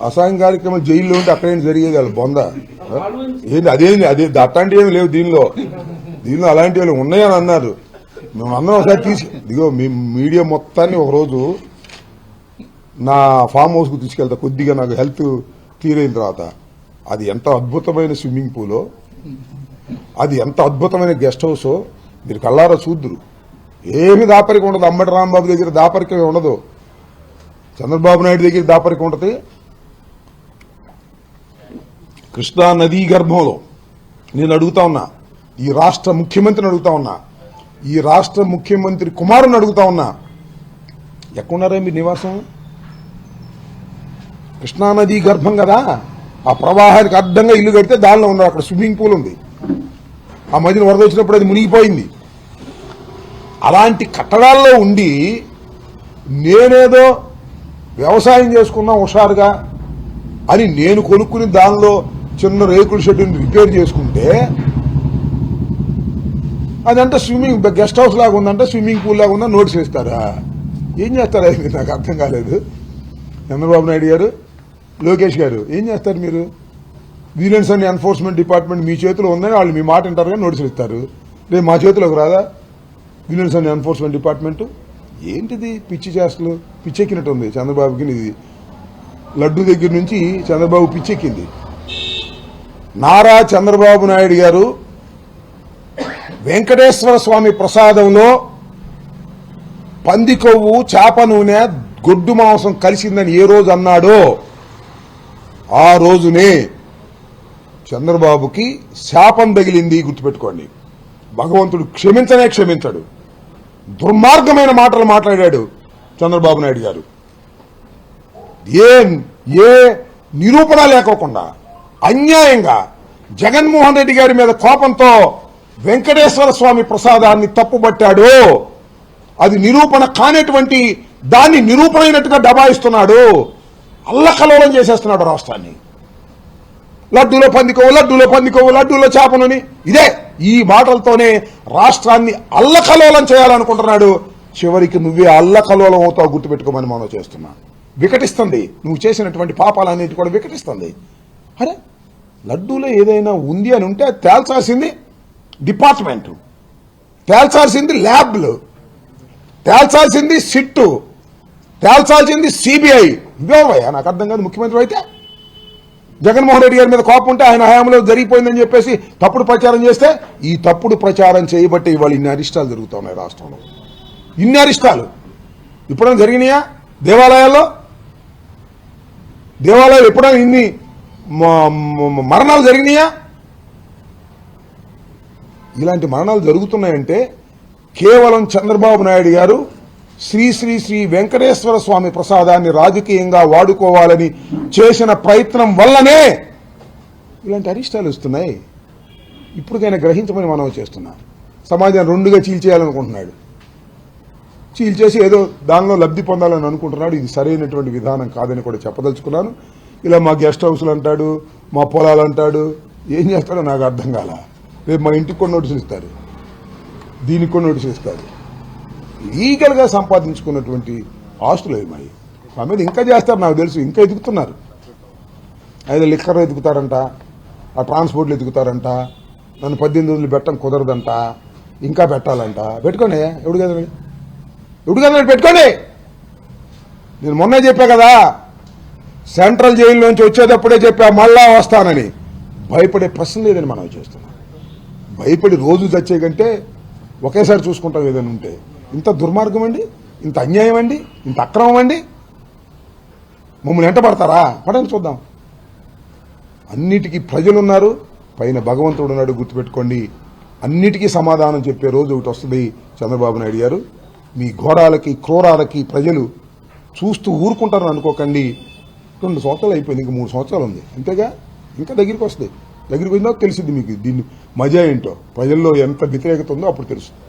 అసాయం కార్యక్రమాలు జైల్లో ఉంటే అక్కడేం జరిగేది వాళ్ళు బొంద ఏంటి అదే అట్లాంటివి ఏమి లేవు దీనిలో అలాంటివి ఉన్నాయని అన్నారు. మేము అందరం ఒకసారి ఇదిగో మీ మీడియా మొత్తాన్ని ఒకరోజు నా ఫామ్ హౌస్కు తీసుకెళ్తా, కొద్దిగా నాకు హెల్త్ క్లియర్ అయిన తర్వాత. అది ఎంత అద్భుతమైన స్విమ్మింగ్ పూలో, అది ఎంత అద్భుతమైన గెస్ట్ హౌసో మీరు కళ్ళారా చూద్దురు. ఏమి దాపరికం ఉండదు. అంబటి రాంబాబు దగ్గర దాపరికమే ఉండదు, చంద్రబాబు నాయుడు దగ్గర దాపరికం ఉంటుంది. కృష్ణా నదీ గర్భంలో నేను అడుగుతా ఉన్నా, ఈ రాష్ట్ర ముఖ్యమంత్రిని అడుగుతా ఉన్నా, ఈ రాష్ట్ర ముఖ్యమంత్రి కుమారుని అడుగుతా ఉన్నా, ఎక్కడున్నారా మీ నివాసం? కృష్ణానదీ గర్భం కదా, ఆ ప్రవాహానికి అడ్డంగా ఇల్లు కడితే దానిలో ఉన్నారు. అక్కడ స్విమ్మింగ్ పూల్ ఉంది. ఆ మధ్యన వరద వచ్చినప్పుడు అది మునిగిపోయింది. అలాంటి కట్టడాల్లో ఉండి నేనేదో వ్యవసాయం చేసుకున్నా హుషారుగా అని నేను కొనుక్కుని దానిలో చిన్న రేకుల షెడ్యూని రిపేర్ చేసుకుంటే అదంతా స్విమ్మింగ్ గెస్ట్ హౌస్ లాగా ఉందంటే స్విమ్మింగ్ పూల్ లాగా ఉందని నోటీస్ ఇస్తారా? ఏం చేస్తారా? నాకు అర్థం కాలేదు. చంద్రబాబు నాయుడు గారు, లోకేష్ గారు ఏం చేస్తారు మీరు? విజిలెన్స్ అండ్ ఎన్ఫోర్స్మెంట్ డిపార్ట్మెంట్ మీ చేతిలో ఉందని వాళ్ళు మీ మాట వింటారు కానీ నోటీసులు ఇస్తారు. రేపు మా చేతిలోకి రాదా విజిలెన్స్ అండ్ ఎన్ఫోర్స్మెంట్ డిపార్ట్మెంట్? ఏంటిది పిచ్చి చేష్టలు? పిచ్చెక్కినట్టు ఉంది చంద్రబాబుకి. ఇది లడ్డు దగ్గర నుంచి చంద్రబాబు పిచ్చెక్కింది. నారా చంద్రబాబు నాయుడు గారు వెంకటేశ్వర స్వామి ప్రసాదంలో పంది కొవ్వు, చేప నూనె, గొడ్డు మాంసం కలిసిందని ఏ రోజు అన్నాడో ఆ రోజునే చంద్రబాబుకి శాపం తగిలింది. గుర్తుపెట్టుకోండి. భగవంతుడు క్షమించనే క్షమించడు. దుర్మార్గమైన మాటలు మాట్లాడాడు చంద్రబాబు నాయుడు గారు. ఏ నిరూపణ లేకోకుండా అన్యాయంగా జగన్మోహన్ రెడ్డి గారి మీద కోపంతో వెంకటేశ్వర స్వామి ప్రసాదాన్ని తప్పుబట్టాడు. అది నిరూపణ కానటువంటి దాన్ని నిరూపణైనట్టుగా దబాయిస్తున్నాడు. అల్లకల్లోలం చేసేస్తున్నాడు రాష్ట్రాన్ని. లడ్డూలో పందికోవు, లడ్డూలో పందికోవు, లడ్డూలో చేపనుని, ఇదే ఈ మాటలతోనే రాష్ట్రాన్ని అల్లకల్లోలం చేయాలనుకుంటున్నాడు. చివరికి నువ్వే అల్లకల్లోలం అవుతావు, గుర్తుపెట్టుకోమని మనం చేస్తున్నా. వికటిస్తుంది, నువ్వు చేసినటువంటి పాపాలన్నిటి కూడా వికటిస్తుంది. అరే లడ్డూలో ఏదైనా ఉంది అని ఉంటే తేల్చాల్సింది డిపార్ట్మెంటు, తేల్చాల్సింది ల్యాబ్లు, తేల్చాల్సింది సిట్టు, తేల్చాల్సింది సిబిఐ. ఇవేవయ్యా నాకు అర్థం కాదు. ముఖ్యమంత్రి అయితే జగన్మోహన్ రెడ్డి గారి మీద కోపం ఉంటే ఆయన హయాంలో జరిగిపోయిందని చెప్పేసి తప్పుడు ప్రచారం చేస్తే, ఈ తప్పుడు ప్రచారం చేయబట్టి ఇవాళ ఇన్ని అరిష్టాలు జరుగుతూ ఉన్నాయి రాష్ట్రంలో. ఇన్ని అరిష్టాలు ఇప్పుడైనా జరిగినాయా? దేవాలయాల్లో ఎప్పుడైనా ఇన్ని మరణాలు జరిగినాయా? ఇలాంటి మరణాలు జరుగుతున్నాయంటే కేవలం చంద్రబాబు నాయుడు గారు శ్రీ శ్రీ శ్రీ వెంకటేశ్వర స్వామి ప్రసాదాన్ని రాజకీయంగా వాడుకోవాలని చేసిన ప్రయత్నం వల్లనే ఇలాంటి అరిష్టాలు వస్తున్నాయి. ఇప్పటికైనా గ్రహించమని మనం చేస్తున్నాం. సమాజాన్ని రెండుగా చీల్చేయాలనుకుంటున్నాడు. చీల్చేసి ఏదో దానిలో లబ్ధి పొందాలని అనుకుంటున్నాడు. ఇది సరైనటువంటి విధానం కాదని కూడా చెప్పదలుచుకున్నాను. ఇలా మా గెస్ట్ హౌస్లు అంటాడు, మా పొలాలు అంటాడు, ఏం చేస్తాడో నాకు అర్థం కాల. రేపు మా ఇంటికి కొన్ని నోటీసులు ఇస్తారు, దీనికి కొన్ని నోటీసులు ఇస్తారు. లీగల్గా సంపాదించుకున్నటువంటి ఆస్తులు అవి మరి మా మీద ఇంకా చేస్తారు నాకు తెలుసు. ఇంకా ఎదుగుతున్నారు. అయితే లిక్కర్ ఎదుగుతారంట, ఆ ట్రాన్స్పోర్ట్లు ఎదుగుతారంట, నన్ను 18 పెట్టడం కుదరదంట, ఇంకా పెట్టాలంట. పెట్టుకోండి, ఎవడు కదా పెట్టుకోండి. నేను మొన్నే చెప్పా కదా, సెంట్రల్ జైల్లోంచి వచ్చేటప్పుడే చెప్పా మళ్ళా వస్తానని. భయపడే ప్రశ్న లేదని మనం చేస్తున్నాం. భయపడి రోజు చచ్చే కంటే ఒకేసారి చూసుకుంటాం ఏదైనా ఉంటే. ఇంత దుర్మార్గం అండి, ఇంత అన్యాయం అండి, ఇంత అక్రమం అండి. మమ్మల్ని ఎంట పడతారా? పడని చూద్దాం. అన్నిటికీ ప్రజలున్నారు, పైన భగవంతుడు ఉన్నాడు. గుర్తుపెట్టుకోండి. అన్నిటికీ సమాధానం చెప్పే రోజు ఒకటి వస్తుంది చంద్రబాబు నాయుడు గారు. మీ ఘోరాలకి క్రూరాలకి ప్రజలు చూస్తూ ఊరుకుంటారని అనుకోకండి. 2 సంవత్సరాలు అయిపోయింది, ఇంక 3 సంవత్సరాలు ఉంది అంతేగా. ఇంకా దగ్గరికి వస్తుంది. దగ్గరికి వచ్చినా తెలిసింది మీకు దీన్ని మజా ఏంటో, ప్రజల్లో ఎంత వ్యతిరేకత ఉందో అప్పుడు తెలుస్తుంది.